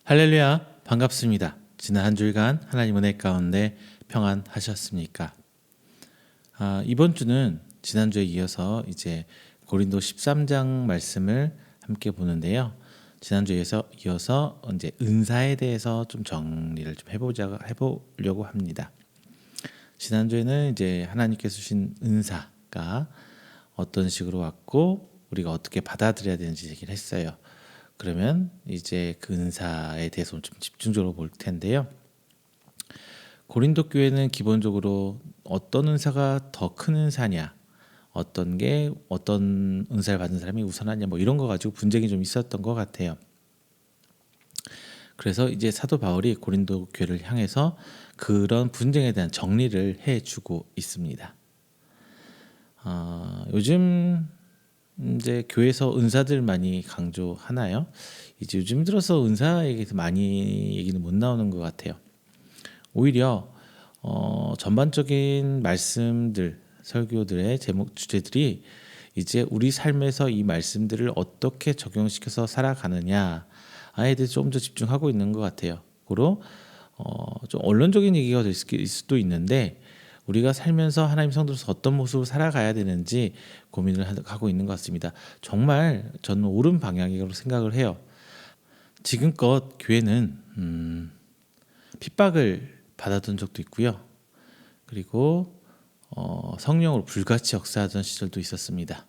할렐루야, 반갑습니다. 지난 한 주일간 하나님 은혜 가운데 평안하셨습니까? 이번 주는 지난주에 이어서 이제 고린도 13장 말씀을 함께 보는데요. 지난주에 이어서 이제 은사에 대해서 좀 정리를 좀 해보려고 합니다. 지난주에는 이제 하나님께서 주신 은사가 어떤 식으로 왔고 우리가 어떻게 받아들여야 되는지 얘기를 했어요. 그러면 이제 그 은사에 대해서 좀 집중적으로 볼 텐데요. 고린도 교회는 기본적으로 어떤 은사가 더 큰 은사냐, 어떤 은사를 받은 사람이 우선하냐, 뭐 이런 거 가지고 분쟁이 좀 있었던 것 같아요. 그래서 이제 사도 바울이 고린도 교회를 향해서 그런 분쟁에 대한 정리를 해주고 있습니다. 요즘 이제 교회에서 은사들 많이 강조하나요? 이제 요즘 들어서 은사 얘기에서 많이 얘기는 못 나오는 것 같아요. 오히려 전반적인 말씀들, 설교들의 제목 주제들이 이제 우리 삶에서 이 말씀들을 어떻게 적용시켜서 살아가느냐에 대해서 좀 더 집중하고 있는 것 같아요. 고로 좀 언론적인 얘기가 될 수도 있는데 우리가 살면서 하나님 성도로서 어떤 모습으로 살아가야 되는지 고민을 하고 있는 것 같습니다. 정말 저는 옳은 방향이라고 생각을 해요. 지금껏 교회는 핍박을 받았던 적도 있고요. 그리고 성령으로 불같이 역사하던 시절도 있었습니다.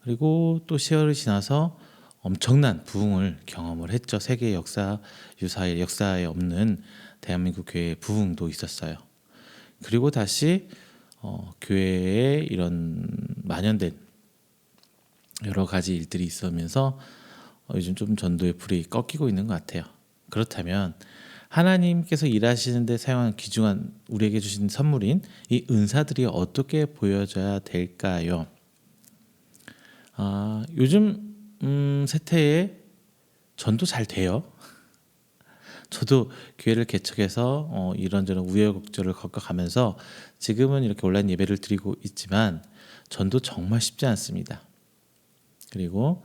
그리고 또 시절이 지나서 엄청난 부흥을 경험을 했죠. 세계 역사에 없는 대한민국 교회의 부흥도 있었어요. 그리고 다시 교회에 이런 만연된 여러 가지 일들이 있으면서 요즘 좀 전도의 불이 꺾이고 있는 것 같아요. 그렇다면 하나님께서 일하시는데 사용한 귀중한 우리에게 주신 선물인 이 은사들이 어떻게 보여져야 될까요? 요즘 세태에 전도 잘 돼요. 저도 교회를 개척해서 이런저런 우여곡절을 겪어가면서 지금은 이렇게 온라인 예배를 드리고 있지만 전도 정말 쉽지 않습니다. 그리고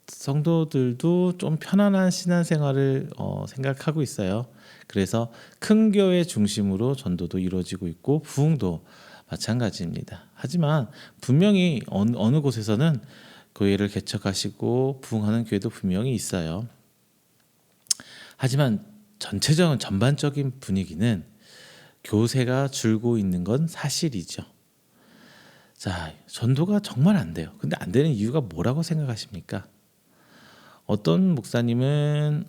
성도들도 좀 편안한 신앙생활을 생각하고 있어요. 그래서 큰 교회 중심으로 전도도 이루어지고 있고 부흥도 마찬가지입니다. 하지만 분명히 어느 곳에서는 교회를 개척하시고 부흥하는 교회도 분명히 있어요. 하지만 전반적인 분위기는 교세가 줄고 있는 건 사실이죠. 자, 전도가 정말 안 돼요. 근데 안 되는 이유가 뭐라고 생각하십니까? 어떤 목사님은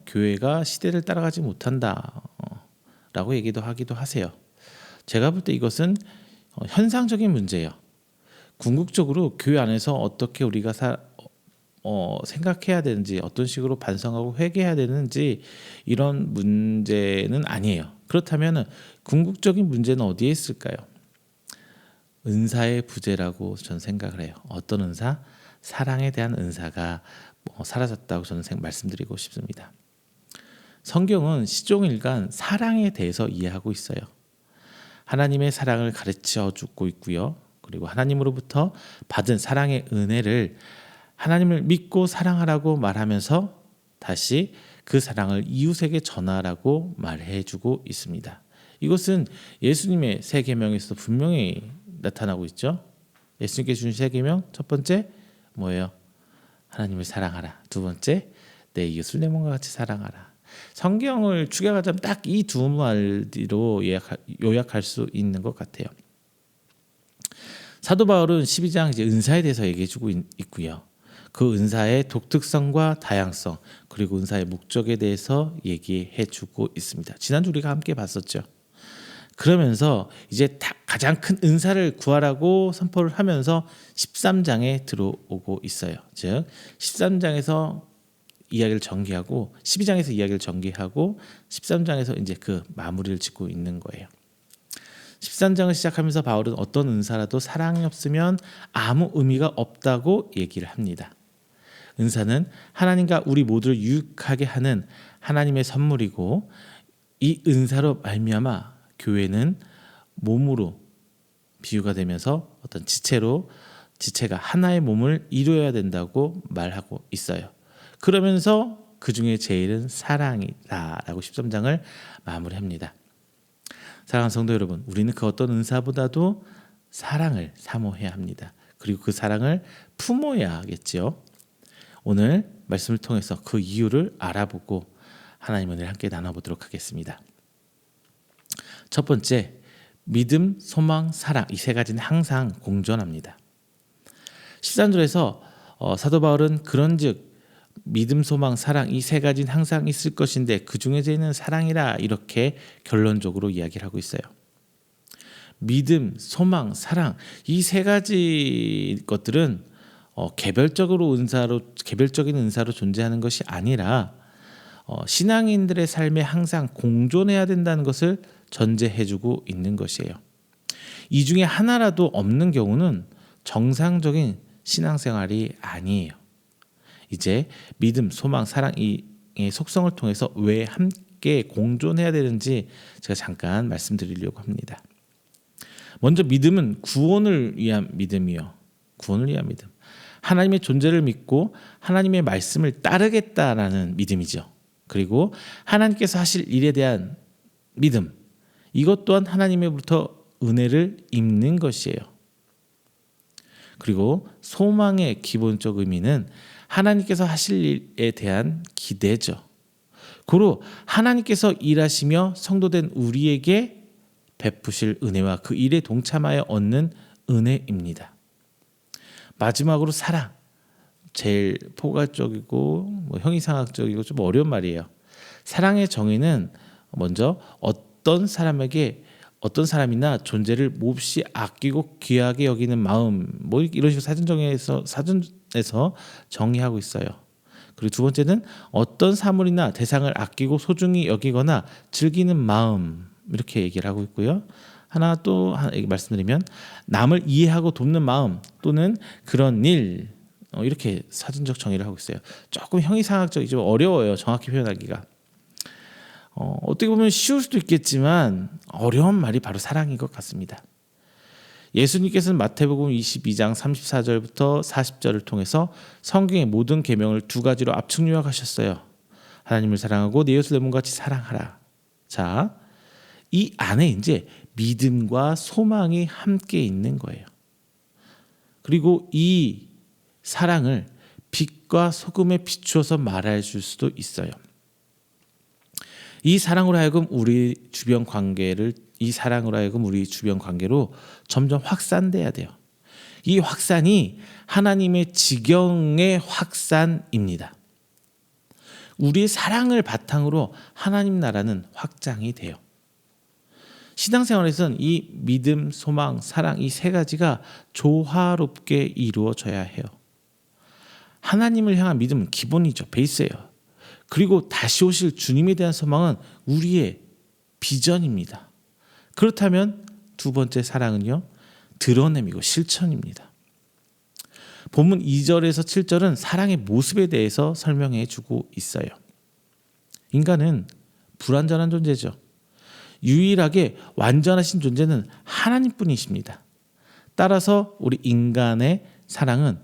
교회가 시대를 따라가지 못한다 라고 얘기도 하기도 하세요. 제가 볼 때 이것은 현상적인 문제예요. 궁극적으로 교회 안에서 어떻게 우리가 생각해야 되는지, 어떤 식으로 반성하고 회개해야 되는지 이런 문제는 아니에요. 그렇다면 궁극적인 문제는 어디에 있을까요? 은사의 부재라고 저는 생각을 해요. 어떤 은사? 사랑에 대한 은사가 사라졌다고 저는 말씀드리고 싶습니다. 성경은 시종일관 사랑에 대해서 이해하고 있어요. 하나님의 사랑을 가르쳐 주고 있고요. 그리고 하나님으로부터 받은 사랑의 은혜를 하나님을 믿고 사랑하라고 말하면서 다시 그 사랑을 이웃에게 전하라고 말해주고 있습니다. 이것은 예수님의 세 계명에서 분명히 나타나고 있죠. 예수님께 주신 세 계명, 첫 번째 뭐예요? 하나님을 사랑하라. 두 번째, 내 이웃을 내 몸과 같이 사랑하라. 성경을 축약하자면 딱 이 두 마디로 요약할 수 있는 것 같아요. 사도 바울은 12장 이제 은사에 대해서 얘기해주고 있고요. 그 은사의 독특성과 다양성 그리고 은사의 목적에 대해서 얘기해주고 있습니다. 지난주 우리가 함께 봤었죠. 그러면서 이제 가장 큰 은사를 구하라고 선포를 하면서 13장에 들어오고 있어요. 즉 13장에서 이야기를 전개하고 12장에서 이야기를 전개하고 13장에서 이제 그 마무리를 짓고 있는 거예요. 13장을 시작하면서 바울은 어떤 은사라도 사랑이 없으면 아무 의미가 없다고 얘기를 합니다. 은사는 하나님과 우리 모두를 유익하게 하는 하나님의 선물이고 이 은사로 말미암아 교회는 몸으로 비유가 되면서 어떤 지체가 하나의 몸을 이루어야 된다고 말하고 있어요. 그러면서 그 중에 제일은 사랑이다 라고 13장을 마무리합니다. 사랑하는 성도 여러분, 우리는 그 어떤 은사보다도 사랑을 사모해야 합니다. 그리고 그 사랑을 품어야 하겠지요. 오늘 말씀을 통해서 그 이유를 알아보고 하나님의 은혜를 함께 나눠보도록 하겠습니다. 첫 번째, 믿음, 소망, 사랑, 이 세 가지는 항상 공존합니다. 13절에서 사도 바울은 그런즉 믿음, 소망, 사랑 이 세 가지는 항상 있을 것인데 그 중에 제일은 사랑이라 이렇게 결론적으로 이야기를 하고 있어요. 믿음, 소망, 사랑 이 세 가지 것들은 개별적인 은사로 존재하는 것이 아니라 신앙인들의 삶에 항상 공존해야 된다는 것을 전제해주고 있는 것이에요. 이 중에 하나라도 없는 경우는 정상적인 신앙생활이 아니에요. 이제 믿음, 소망, 사랑의 속성을 통해서 왜 함께 공존해야 되는지 제가 잠깐 말씀드리려고 합니다. 먼저 믿음은 구원을 위한 믿음이요. 구원을 위한 믿음. 하나님의 존재를 믿고 하나님의 말씀을 따르겠다라는 믿음이죠. 그리고 하나님께서 하실 일에 대한 믿음. 이것 또한 하나님으로부터 은혜를 입는 것이에요. 그리고 소망의 기본적 의미는 하나님께서 하실 일에 대한 기대죠. 고로 하나님께서 일하시며 성도된 우리에게 베푸실 은혜와 그 일에 동참하여 얻는 은혜입니다. 마지막으로 사랑. 제일 포괄적이고 형이상학적이고 좀 어려운 말이에요. 사랑의 정의는 먼저 어떤 사람이나 존재를 몹시 아끼고 귀하게 여기는 마음, 이런 식으로 사전에서 정의하고 있어요. 그리고 두 번째는 어떤 사물이나 대상을 아끼고 소중히 여기거나 즐기는 마음, 이렇게 얘기를 하고 있고요. 하나 말씀드리면 남을 이해하고 돕는 마음 또는 그런 일, 이렇게 사전적 정의를 하고 있어요. 조금 형이상학적이죠. 어려워요. 정확히 표현하기가. 어떻게 보면 쉬울 수도 있겠지만 어려운 말이 바로 사랑인 것 같습니다. 예수님께서는 마태복음 22장 34절부터 40절을 통해서 성경의 모든 계명을 두 가지로 압축 요약하셨어요. 하나님을 사랑하고 내 이웃을 내 몸같이 사랑하라. 자, 이 안에 이제 믿음과 소망이 함께 있는 거예요. 그리고 이 사랑을 빛과 소금에 비추어서 말해줄 수도 있어요. 이 사랑으로 하여금 우리 주변 관계로 점점 확산돼야 돼요. 이 확산이 하나님의 지경의 확산입니다. 우리의 사랑을 바탕으로 하나님 나라는 확장이 돼요. 신앙생활에서는 이 믿음, 소망, 사랑 이 세 가지가 조화롭게 이루어져야 해요. 하나님을 향한 믿음은 기본이죠. 베이스예요. 그리고 다시 오실 주님에 대한 소망은 우리의 비전입니다. 그렇다면 두 번째 사랑은요, 드러냄이고 실천입니다. 본문 2절에서 7절은 사랑의 모습에 대해서 설명해 주고 있어요. 인간은 불완전한 존재죠. 유일하게 완전하신 존재는 하나님뿐이십니다. 따라서 우리 인간의 사랑은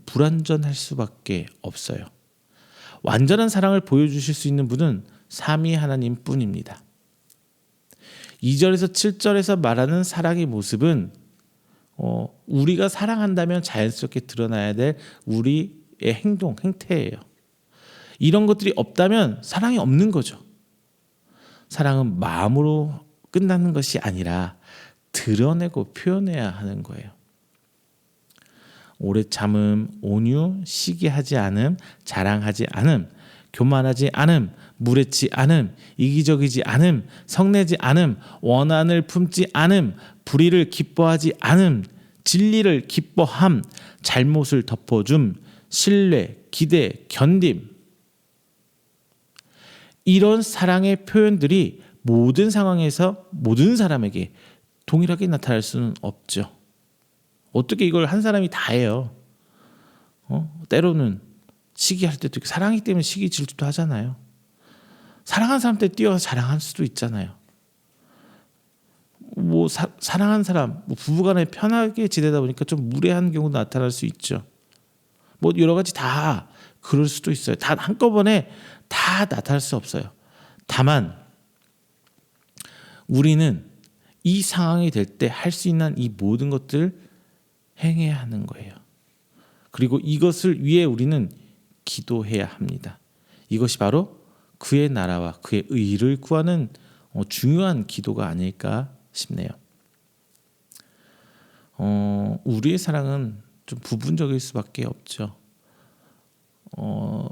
불완전할 수밖에 없어요. 완전한 사랑을 보여주실 수 있는 분은 삼위 하나님뿐입니다. 2절에서 7절에서 말하는 사랑의 모습은 우리가 사랑한다면 자연스럽게 드러나야 될 우리의 행태예요. 이런 것들이 없다면 사랑이 없는 거죠. 사랑은 마음으로 끝나는 것이 아니라 드러내고 표현해야 하는 거예요. 오래 참음, 온유, 시기하지 않음, 자랑하지 않음, 교만하지 않음, 무례치 않음, 이기적이지 않음, 성내지 않음, 원한을 품지 않음, 불의를 기뻐하지 않음, 진리를 기뻐함, 잘못을 덮어줌, 신뢰, 기대, 견딤. 이런 사랑의 표현들이 모든 상황에서 모든 사람에게 동일하게 나타날 수는 없죠. 어떻게 이걸 한 사람이 다 해요? 때로는 시기할 때도 있고, 사랑이기 때문에 시기 질투도 하잖아요. 사랑하는 사람 때 뛰어서 자랑할 수도 있잖아요. 사랑하는 사람, 부부간에 편하게 지내다 보니까 좀 무례한 경우도 나타날 수 있죠. 여러 가지 다 그럴 수도 있어요. 다 한꺼번에 다 나타날 수 없어요. 다만 우리는 이 상황이 될 때 할 수 있는 이 모든 것들을 행해야 하는 거예요. 그리고 이것을 위해 우리는 기도해야 합니다. 이것이 바로 그의 나라와 그의 의를 구하는 중요한 기도가 아닐까 싶네요. 우리의 사랑은 좀 부분적일 수밖에 없죠.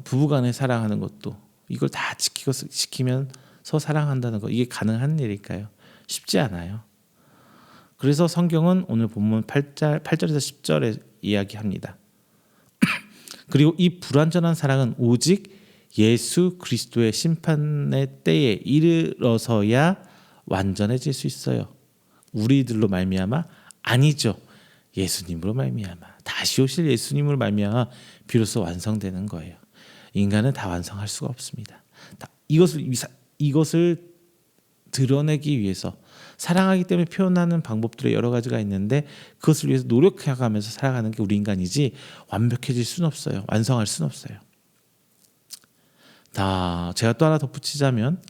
부부간에 사랑하는 것도 이걸 다 지키면서 사랑한다는 거, 이게 가능한 일일까요? 쉽지 않아요. 그래서 성경은 오늘 본문 8절에서 10절에 이야기합니다. 그리고 이 불완전한 사랑은 오직 예수 그리스도의 심판의 때에 이르러서야 완전해질 수 있어요. 우리들로 말미암아 아니죠. 예수님으로 말미암아, 다시 오실 예수님으로 말미암아 비로소 완성되는 거예요. 인간은 다 완성할 수가 없습니다. 이것을 드러내기 위해서, 사랑하기 때문에 표현하는 방법들이 여러 가지가 있는데 그것을 위해서 노력해가면서 살아가는 게 우리 인간이지, 완벽해질 수는 없어요. 완성할 수는 없어요. 제가 또 하나 덧붙이자면,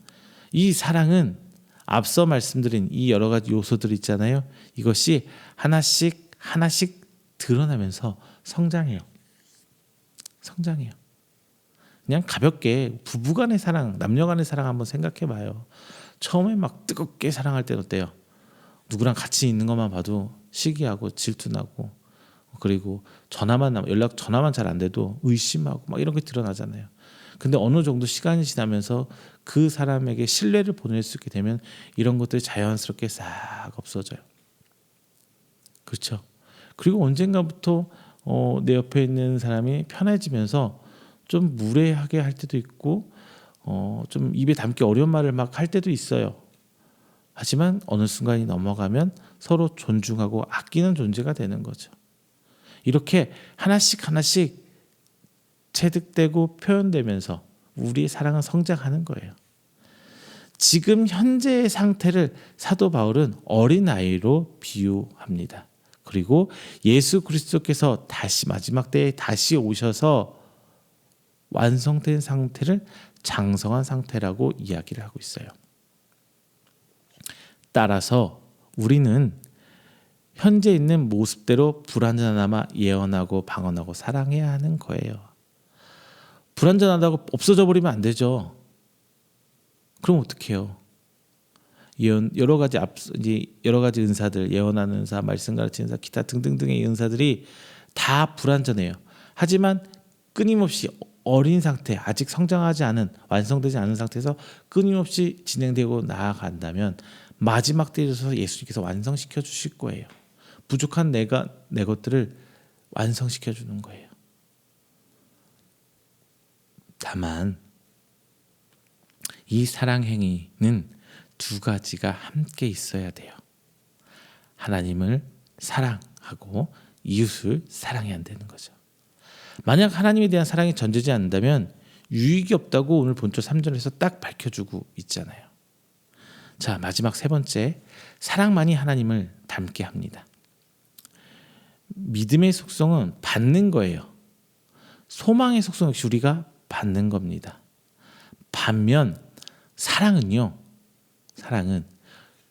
이 사랑은 앞서 말씀드린 이 여러 가지 요소들 있잖아요. 이것이 하나씩 드러나면서 성장해요. 그냥 가볍게 부부간의 사랑, 남녀간의 사랑 한번 생각해봐요. 처음에 막 뜨겁게 사랑할 때는 어때요? 누구랑 같이 있는 것만 봐도 시기하고 질투나고, 그리고 연락 전화만 잘 안 돼도 의심하고 막 이런 게 드러나잖아요. 근데 어느 정도 시간이 지나면서 그 사람에게 신뢰를 보낼 수 있게 되면 이런 것들이 자연스럽게 싹 없어져요. 그렇죠? 그리고 언젠가부터 내 옆에 있는 사람이 편해지면서 좀 무례하게 할 때도 있고, 좀 입에 담기 어려운 말을 막 할 때도 있어요. 하지만 어느 순간이 넘어가면 서로 존중하고 아끼는 존재가 되는 거죠. 이렇게 하나씩 체득되고 표현되면서 우리의 사랑은 성장하는 거예요. 지금 현재의 상태를 사도 바울은 어린아이로 비유합니다. 그리고 예수 그리스도께서 다시 마지막 때에 다시 오셔서 완성된 상태를 장성한 상태라고 이야기를 하고 있어요. 따라서 우리는 현재 있는 모습대로 불완전하나마 예언하고 방언하고 사랑해야 하는 거예요. 불완전하다고 없어져 버리면 안 되죠. 그럼 어떡해요? 여러 가지 은사들, 예언하는 은사, 말씀 가르치는 은사, 기타 등등등의 은사들이 다 불완전해요. 하지만 끊임없이 어린 상태, 아직 성장하지 않은, 완성되지 않은 상태에서 끊임없이 진행되고 나아간다면 마지막 때에 있어서 예수님께서 완성시켜 주실 거예요. 부족한 내 것들을 완성시켜 주는 거예요. 다만 이 사랑 행위는 두 가지가 함께 있어야 돼요. 하나님을 사랑하고 이웃을 사랑해야 한다는 거죠. 만약 하나님에 대한 사랑이 전제지 않는다면 유익이 없다고 오늘 본절 3절에서 딱 밝혀주고 있잖아요. 자, 마지막 세 번째, 사랑만이 하나님을 닮게 합니다. 믿음의 속성은 받는 거예요. 소망의 속성 역시 우리가 받는 겁니다. 반면 사랑은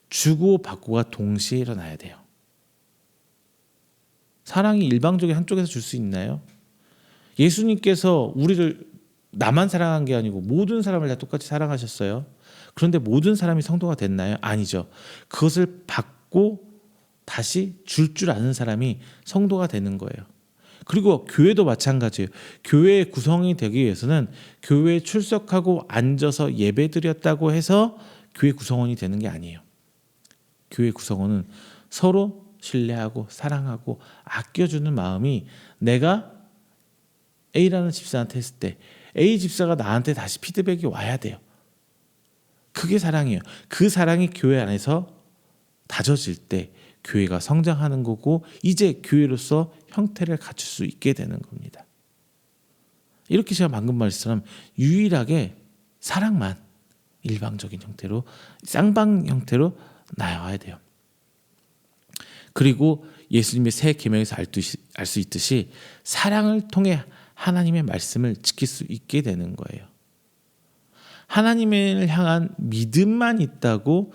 주고 받고가 동시에 일어나야 돼요. 사랑이 일방적인 한쪽에서 줄 수 있나요? 예수님께서 우리를 나만 사랑한 게 아니고 모든 사람을 다 똑같이 사랑하셨어요. 그런데 모든 사람이 성도가 됐나요? 아니죠. 그것을 받고 다시 줄 아는 사람이 성도가 되는 거예요. 그리고 교회도 마찬가지예요. 교회의 구성이 되기 위해서는 교회에 출석하고 앉아서 예배드렸다고 해서 교회 구성원이 되는 게 아니에요. 교회 구성원은 서로 신뢰하고 사랑하고 아껴주는 마음이, 내가 A라는 집사한테 했을 때 A 집사가 나한테 다시 피드백이 와야 돼요. 그게 사랑이에요. 그 사랑이 교회 안에서 다져질 때 교회가 성장하는 거고, 이제 교회로서 형태를 갖출 수 있게 되는 겁니다. 이렇게 제가 방금 말씀처럼 유일하게 사랑만 일방적인 형태로, 쌍방 형태로 나와야 돼요. 그리고 예수님의 새 계명에서 알 수 있듯이 사랑을 통해 하나님의 말씀을 지킬 수 있게 되는 거예요. 하나님을 향한 믿음만 있다고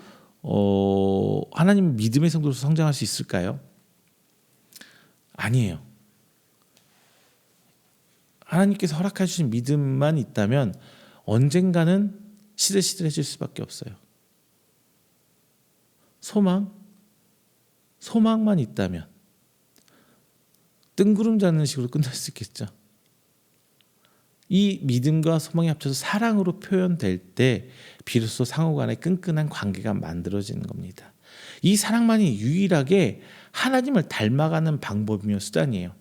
하나님 믿음의 성도로서 성장할 수 있을까요? 아니에요. 하나님께서 허락해 주신 믿음만 있다면 언젠가는 시들시들해질 수밖에 없어요. 소망만 있다면 뜬구름 잡는 식으로 끝날 수 있겠죠. 이 믿음과 소망이 합쳐서 사랑으로 표현될 때 비로소 상호간의 끈끈한 관계가 만들어지는 겁니다. 이 사랑만이 유일하게 하나님을 닮아가는 방법이며 수단이에요.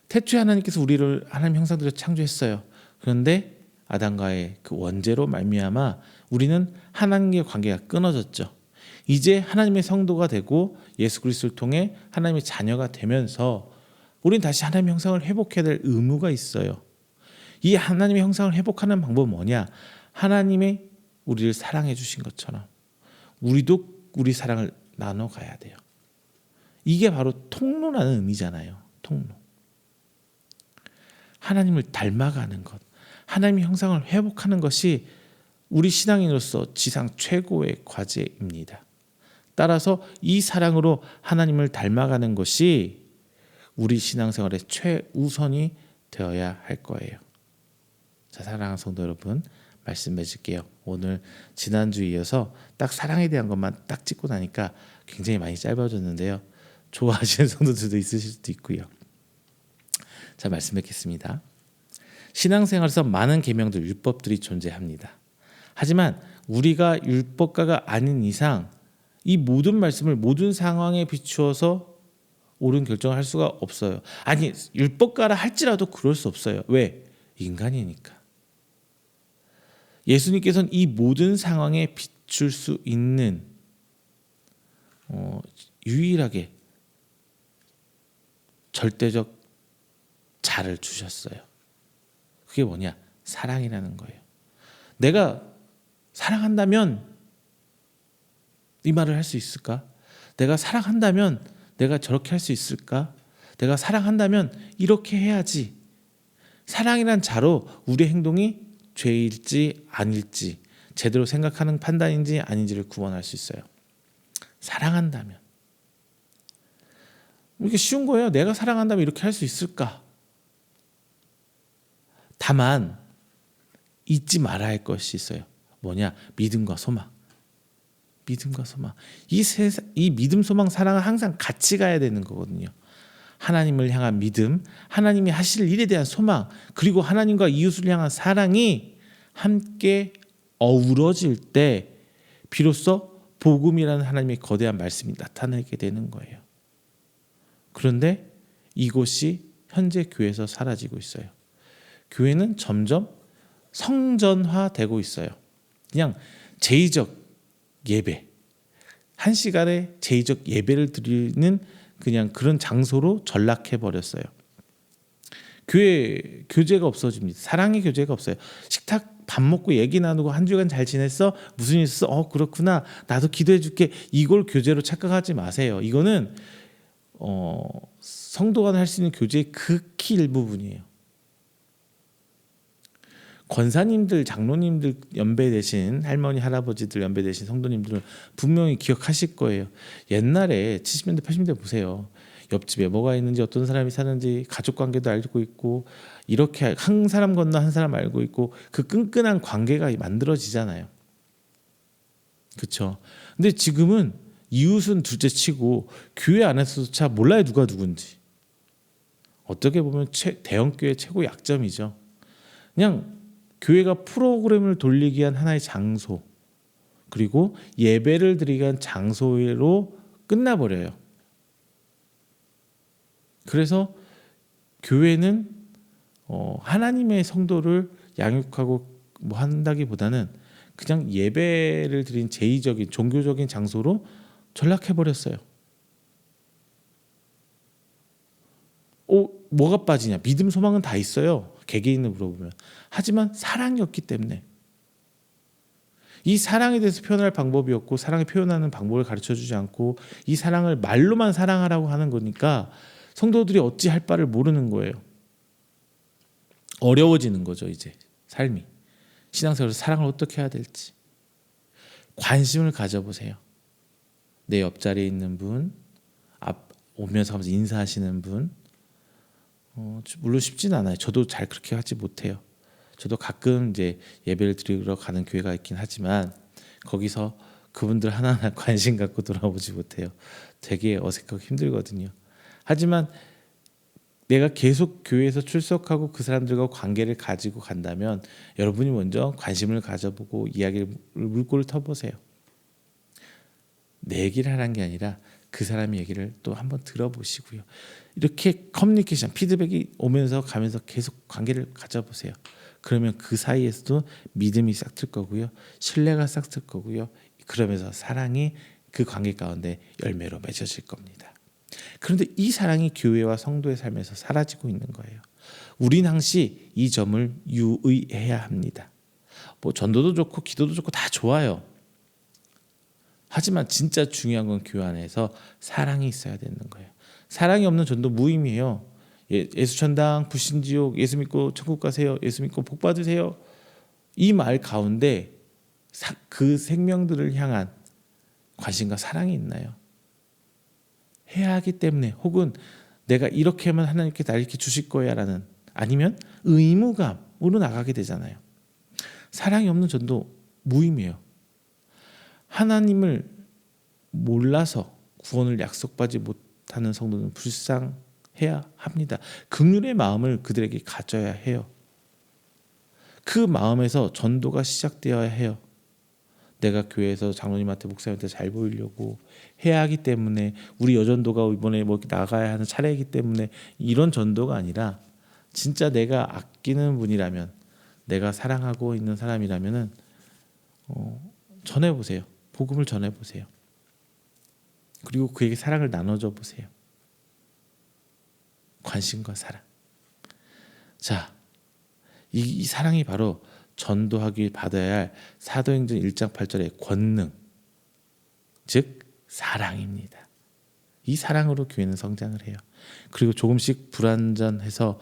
태초에 하나님께서 우리를 하나님 형상대로 창조했어요. 그런데 아담과의 그 원죄로 말미암아 우리는 하나님과의 관계가 끊어졌죠. 이제 하나님의 성도가 되고 예수 그리스도를 통해 하나님의 자녀가 되면서 우리는 다시 하나님의 형상을 회복해야 될 의무가 있어요. 이 하나님의 형상을 회복하는 방법은 뭐냐? 하나님의 우리를 사랑해 주신 것처럼 우리도 우리 사랑을 나눠 가야 돼요. 이게 바로 통로라는 의미잖아요. 통로. 하나님을 닮아가는 것, 하나님의 형상을 회복하는 것이 우리 신앙인으로서 지상 최고의 과제입니다. 따라서 이 사랑으로 하나님을 닮아가는 것이 우리 신앙생활의 최우선이 되어야 할 거예요. 자, 사랑하는 성도 여러분, 말씀 맺을게요. 오늘 지난주에 이어서 딱 사랑에 대한 것만 딱 짚고 나니까 굉장히 많이 짧아졌는데요. 좋아하시는 성도들도 있으실 수도 있고요. 자, 말씀 맺겠습니다. 신앙생활에서 많은 계명들, 율법들이 존재합니다. 하지만 우리가 율법가가 아닌 이상 이 모든 말씀을 모든 상황에 비추어서 옳은 결정을 할 수가 없어요. 아니, 율법가라 할지라도 그럴 수 없어요. 왜? 인간이니까. 예수님께서는 이 모든 상황에 비출 수 있는 유일하게 절대적 자를 주셨어요. 그게 뭐냐? 사랑이라는 거예요. 내가 사랑한다면 이 말을 할 수 있을까? 내가 사랑한다면 내가 저렇게 할 수 있을까? 내가 사랑한다면 이렇게 해야지. 사랑이란 자로 우리의 행동이 죄일지 아닐지, 제대로 생각하는 판단인지 아닌지를 구분할 수 있어요. 사랑한다면. 이렇게 쉬운 거예요. 내가 사랑한다면 이렇게 할 수 있을까? 다만 잊지 말아야 할 것이 있어요. 뭐냐? 믿음과 소망. 믿음과 소망. 이 믿음, 소망, 사랑은 항상 같이 가야 되는 거거든요. 하나님을 향한 믿음, 하나님이 하실 일에 대한 소망, 그리고 하나님과 이웃을 향한 사랑이 함께 어우러질 때 비로소 복음이라는 하나님의 거대한 말씀이 나타나게 되는 거예요. 그런데 이곳이 현재 교회에서 사라지고 있어요. 교회는 점점 성전화되고 있어요. 그냥 제의적 예배, 한 시간에 제의적 예배를 드리는 그냥 그런 장소로 전락해 버렸어요. 교회 교제가 없어집니다. 사랑의 교제가 없어요. 식탁 밥 먹고 얘기 나누고 한 주간 잘 지냈어? 무슨 일 있어? 그렇구나. 나도 기도해 줄게. 이걸 교제로 착각하지 마세요. 이거는 성도 간 할 수 있는 교제의 극히 일부분이에요. 권사님들, 장로님들 연배 되신 할머니, 할아버지들 연배 되신 성도님들은 분명히 기억하실 거예요. 옛날에 70년대, 80년대 보세요. 옆집에 뭐가 있는지, 어떤 사람이 사는지, 가족관계도 알고 있고, 이렇게 한 사람 건너 한 사람 알고 있고, 그 끈끈한 관계가 만들어지잖아요. 그렇죠? 근데 지금은 이웃은 둘째치고 교회 안에서조차 몰라요, 누가 누군지. 어떻게 보면 대형교회 최고 약점이죠. 그냥 교회가 프로그램을 돌리기 위한 하나의 장소, 그리고 예배를 드리기 위한 장소로 끝나버려요. 그래서 교회는 하나님의 성도를 양육하고 뭐 한다기보다는 그냥 예배를 드린 제의적인 종교적인 장소로 전락해버렸어요. 뭐가 빠지냐? 믿음, 소망은 다 있어요. 개개인을 물어보면. 하지만 사랑이 없기 때문에, 이 사랑에 대해서 표현할 방법이 없고 사랑을 표현하는 방법을 가르쳐주지 않고 이 사랑을 말로만 사랑하라고 하는 거니까 성도들이 어찌 할 바를 모르는 거예요. 어려워지는 거죠. 이제 삶이 신앙생활에서 사랑을 어떻게 해야 될지 관심을 가져보세요. 내 옆자리에 있는 분, 앞 오면서 가면서 인사하시는 분, 물론 쉽지는 않아요. 저도 잘 그렇게 하지 못해요. 저도 가끔 이제 예배를 드리러 가는 교회가 있긴 하지만 거기서 그분들 하나하나 관심 갖고 돌아보지 못해요. 되게 어색하고 힘들거든요. 하지만 내가 계속 교회에서 출석하고 그 사람들과 관계를 가지고 간다면 여러분이 먼저 관심을 가져보고 이야기를 물꼬를 터보세요. 내 얘기를 하는 게 아니라 그 사람의 얘기를 또 한번 들어보시고요. 이렇게 커뮤니케이션, 피드백이 오면서 가면서 계속 관계를 가져보세요. 그러면 그 사이에서도 믿음이 싹틀 거고요. 신뢰가 싹틀 거고요. 그러면서 사랑이 그 관계 가운데 열매로 맺어질 겁니다. 그런데 이 사랑이 교회와 성도의 삶에서 사라지고 있는 거예요. 우린 항시 이 점을 유의해야 합니다. 뭐 전도도 좋고 기도도 좋고 다 좋아요. 하지만 진짜 중요한 건 교회 안에서 사랑이 있어야 되는 거예요. 사랑이 없는 전도 무의미해요. 예수 천당, 불신지옥, 예수 믿고 천국 가세요. 예수 믿고 복 받으세요. 이 말 가운데 그 생명들을 향한 관심과 사랑이 있나요? 해야 하기 때문에 혹은 내가 이렇게 하면 하나님께 날 이렇게 주실 거야라는 아니면 의무감으로 나가게 되잖아요. 사랑이 없는 전도 무의미해요. 하나님을 몰라서 구원을 약속받지 못하는 성도는 불쌍해야 합니다. 긍휼의 마음을 그들에게 가져야 해요. 그 마음에서 전도가 시작되어야 해요. 내가 교회에서 장로님한테 목사님한테 잘 보이려고 해야 하기 때문에 우리 여전도가 이번에 뭐 나가야 하는 차례이기 때문에 이런 전도가 아니라 진짜 내가 아끼는 분이라면 내가 사랑하고 있는 사람이라면은 전해보세요. 복음을 전해보세요. 그리고 그에게 사랑을 나눠줘 보세요. 관심과 사랑. 자, 이 사랑이 바로 전도하기 받아야 할 사도행전 1장 8절의 권능, 즉 사랑입니다. 이 사랑으로 교회는 성장을 해요. 그리고 조금씩 불완전해서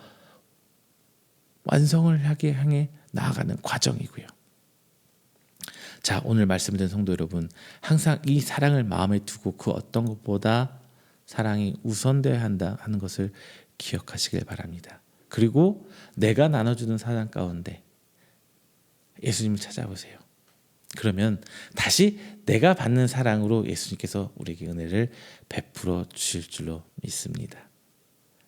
완성을 향해 나아가는 과정이고요. 자, 오늘 말씀드린 성도 여러분, 항상 이 사랑을 마음에 두고 그 어떤 것보다 사랑이 우선되어야 한다 하는 것을 기억하시길 바랍니다. 그리고 내가 나눠주는 사랑 가운데 예수님을 찾아보세요. 그러면 다시 내가 받는 사랑으로 예수님께서 우리에게 은혜를 베풀어 주실 줄로 믿습니다.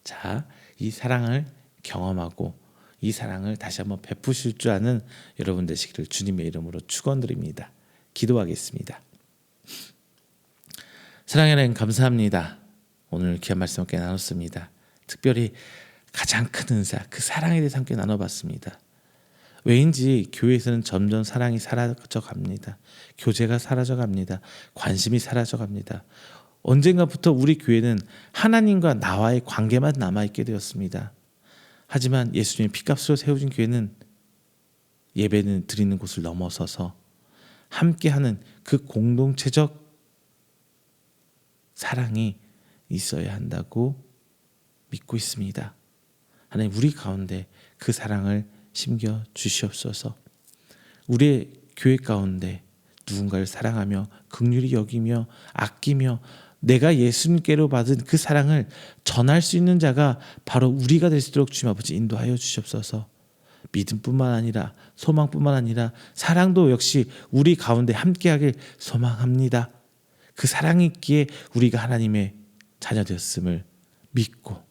자, 이 사랑을 경험하고 이 사랑을 다시 한번 베푸실 줄 아는 여러분 되시기를 주님의 이름으로 축원드립니다. 기도하겠습니다. 사랑의 하나님 감사합니다. 오늘 귀한 말씀 함께 나눴습니다. 특별히 가장 큰 은사, 그 사랑에 대해서 함께 나눠봤습니다. 왜인지 교회에서는 점점 사랑이 사라져갑니다. 교제가 사라져갑니다. 관심이 사라져갑니다. 언젠가부터 우리 교회는 하나님과 나와의 관계만 남아있게 되었습니다. 하지만 예수님의 피값으로 세워진 교회는 예배는 드리는 곳을 넘어서서 함께하는 그 공동체적 사랑이 있어야 한다고 믿고 있습니다. 하나님, 우리 가운데 그 사랑을 심겨 주시옵소서. 우리의 교회 가운데 누군가를 사랑하며 긍휼히 여기며 아끼며 내가 예수님께로 받은 그 사랑을 전할 수 있는 자가 바로 우리가 될 수 있도록 주님 아버지 인도하여 주시옵소서. 믿음뿐만 아니라 소망뿐만 아니라 사랑도 역시 우리 가운데 함께하길 소망합니다. 그 사랑이 있기에 우리가 하나님의 자녀 되었음을 믿고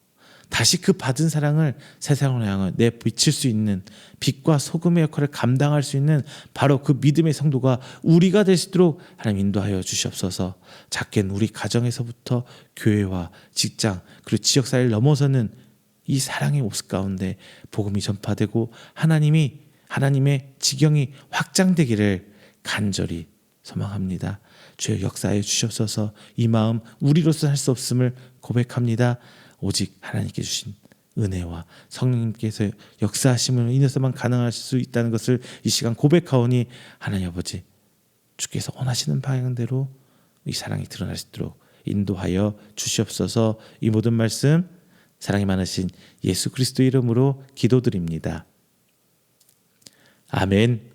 다시 그 받은 사랑을 세상으로 향해 내비칠 수 있는 빛과 소금의 역할을 감당할 수 있는 바로 그 믿음의 성도가 우리가 될 수 있도록 하나님 인도하여 주시옵소서. 작게는 우리 가정에서부터 교회와 직장 그리고 지역사회를 넘어서는 이 사랑의 모습 가운데 복음이 전파되고 하나님의 지경이 확장되기를 간절히 소망합니다. 주여 역사해 주시옵소서. 이 마음 우리로서 할 수 없음을 고백합니다. 오직 하나님께 주신 은혜와 성령님께서 역사하심으로 인해서만 가능할 수 있다는 것을 이 시간 고백하오니 하나님 아버지 주께서 원하시는 방향대로 이 사랑이 드러날 수 있도록 인도하여 주시옵소서. 이 모든 말씀 사랑이 많으신 예수 그리스도 이름으로 기도드립니다. 아멘.